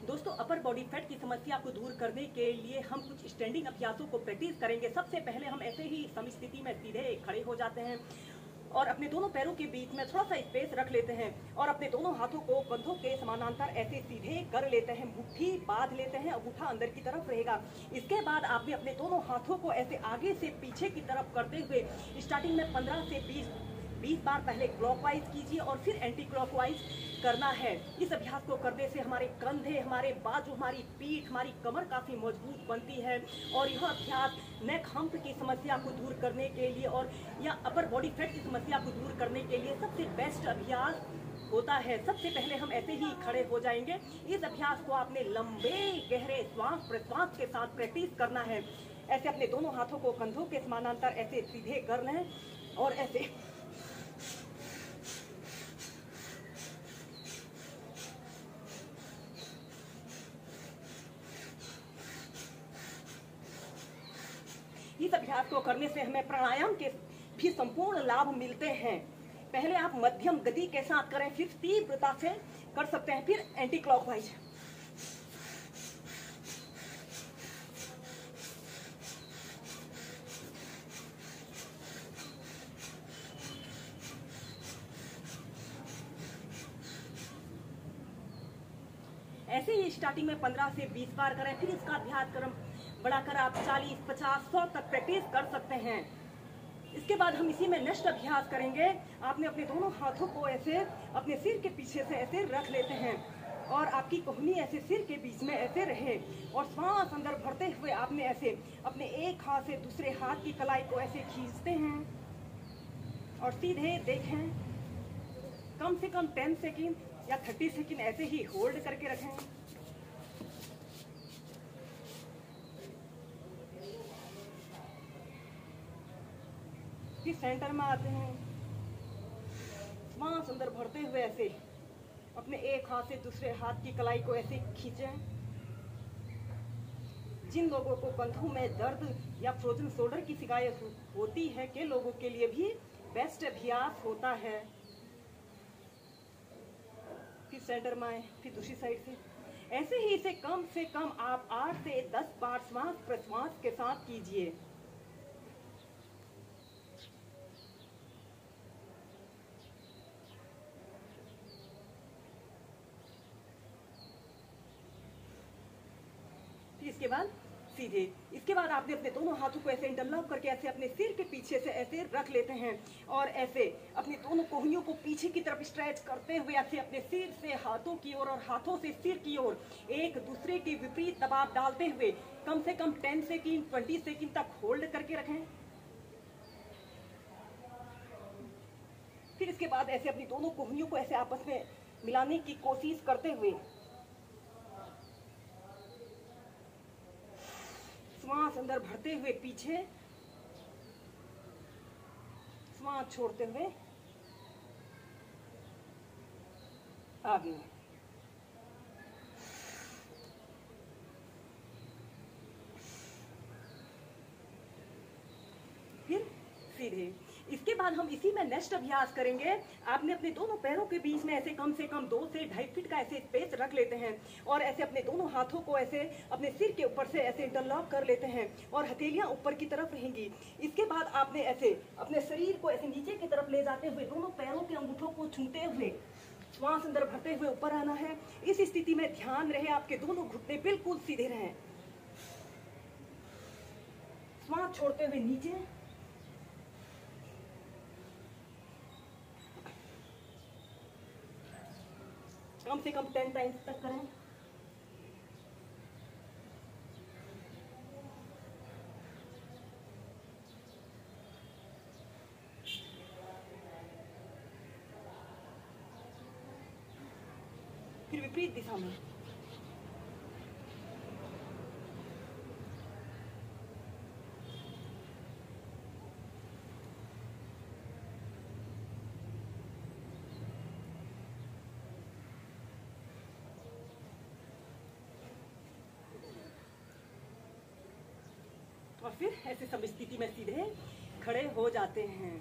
दोस्तों, upper body fat की समस्या को दूर करने के लिए हम कुछ स्टैंडिंग अभ्यासों को प्रैक्टिस करेंगे। सबसे पहले हम ऐसे ही समस्थिति में सीधे खड़े हो जाते हैं और अपने दोनों पैरों के बीच में थोड़ा सा स्पेस रख लेते हैं और अपने दोनों हाथों को कंधों के समानांतर ऐसे सीधे कर लेते हैं। मुट्ठी बांध लेते हैं, अंगूठा अंदर की तरफ रहेगा। इसके बाद आपने अपने दोनों हाथों को ऐसे आगे से पीछे की तरफ करते हुए स्टार्टिंग में 15 से 20 बार पहले क्लॉकवाइज कीजिए और फिर एंटी क्लॉकवाइज करना है। इस अभ्यास को करने से हमारे कंधे, हमारे बाजू, हमारी पीठ, हमारी कमर काफी मजबूत बनती है और यह अभ्यास नेक हम्प की समस्या को दूर करने के लिए और या अपर बॉडी फैट की समस्या को दूर करने के लिए सबसे बेस्ट अभ्यास होता है। सबसे पहले हम ऐसे ही खड़े हो जाएंगे। इस अभ्यास को आपने लंबे गहरे श्वास प्रश्वास के साथ प्रैक्टिस करना है। ऐसे अपने दोनों हाथों को कंधों के समानांतर ऐसे सीधे कर लें और ऐसे इस अभ्यास को करने से हमें प्राणायाम के भी संपूर्ण लाभ मिलते हैं। पहले आप मध्यम गति के साथ करें, फिर तीव्रता से कर सकते हैं, फिर एंटी क्लॉकवाइज। ऐसे ही स्टार्टिंग में 15 से 20 बार करें, फिर इसका अभ्यास क्रम बढ़ाकर आप 40, 50, 100 तक प्रैक्टिस कर सकते हैं। इसके बाद हम इसी में नेक्स्ट अभ्यास करेंगे। आपने अपने दोनों हाथों को ऐसे अपने सिर के पीछे से ऐसे रख लेते हैं और आपकी कोहनी ऐसे सिर के बीच में ऐसे रहे और सांस अंदर भरते हुए आपने ऐसे अपने एक हाथ से दूसरे हाथ की कलाई को ऐसे खींचते हैं और सीधे देखें। कम से कम 10 सेकेंड या 30 सेकेंड ऐसे ही होल्ड करके रखें। फिर सेंटर में आते हैं, सांस अंदर भरते हुए ऐसे अपने एक हाथ से दूसरे हाथ की कलाई को ऐसे खींचें। जिन लोगों को कंधों में दर्द या फ्रोजन शोल्डर की शिकायत होती है के लोगों के लिए भी बेस्ट अभ्यास होता है। फिर सेंटर में आए, फिर दूसरी साइड से। ऐसे ही इसे कम से कम आप 8 से 10 बार श्वास प्रश्वास के साथ कीजिए। इसके बाद सीधे। इसके बाद आपने अपने दोनों हाथों को ऐसे इंटरलॉक करके ऐसे अपने सिर के पीछे से ऐसे रख लेते हैं और ऐसे अपनी दोनों कोहनियों को पीछे की तरफ स्ट्रेच करते हुए ऐसे अपने सिर से हाथों की ओर और हाथों से सिर की ओर एक दूसरे के विपरीत दबाव डालते हुए कम से कम 10 सेकेंड 20 सेकेंड तक होल्ड करके रखें। फिर इसके बाद ऐसे अपनी दोनों कोहनियों को ऐसे आपस में मिलाने की कोशिश करते हुए श्वास अंदर भरते हुए पीछे, श्वास छोड़ते हुए आगे। फिर सीधे। इसके बाद हम इसी में नेक्स्ट अभ्यास करेंगे। आपने अपने दोनों पैरों के बीच में ऐसे कम से कम 2 से 2.5 फीट का ऐसे स्पेस रख लेते हैं और ऐसे अपने दोनों हाथों को ऐसे अपने सिर के ऊपर से ऐसे इंटरलॉक कर लेते हैं और हथेलियां ऊपर की तरफ रहेंगी। इसके बाद आपने ऐसे अपने शरीर को ऐसे नीचे की तरफ ले जाते हुए दोनों पैरों के अंगूठों को छूते हुए श्वास अंदर भरते हुए ऊपर आना है। इस स्थिति में ध्यान रहे आपके दोनों घुटने बिल्कुल सीधे रहें। श्वास छोड़ते हुए नीचे, कम से कम 10 टाइम्स तक करें। फिर विपरीत दिशा में। और फिर ऐसे सब स्थिति में सीधे खड़े हो जाते हैं।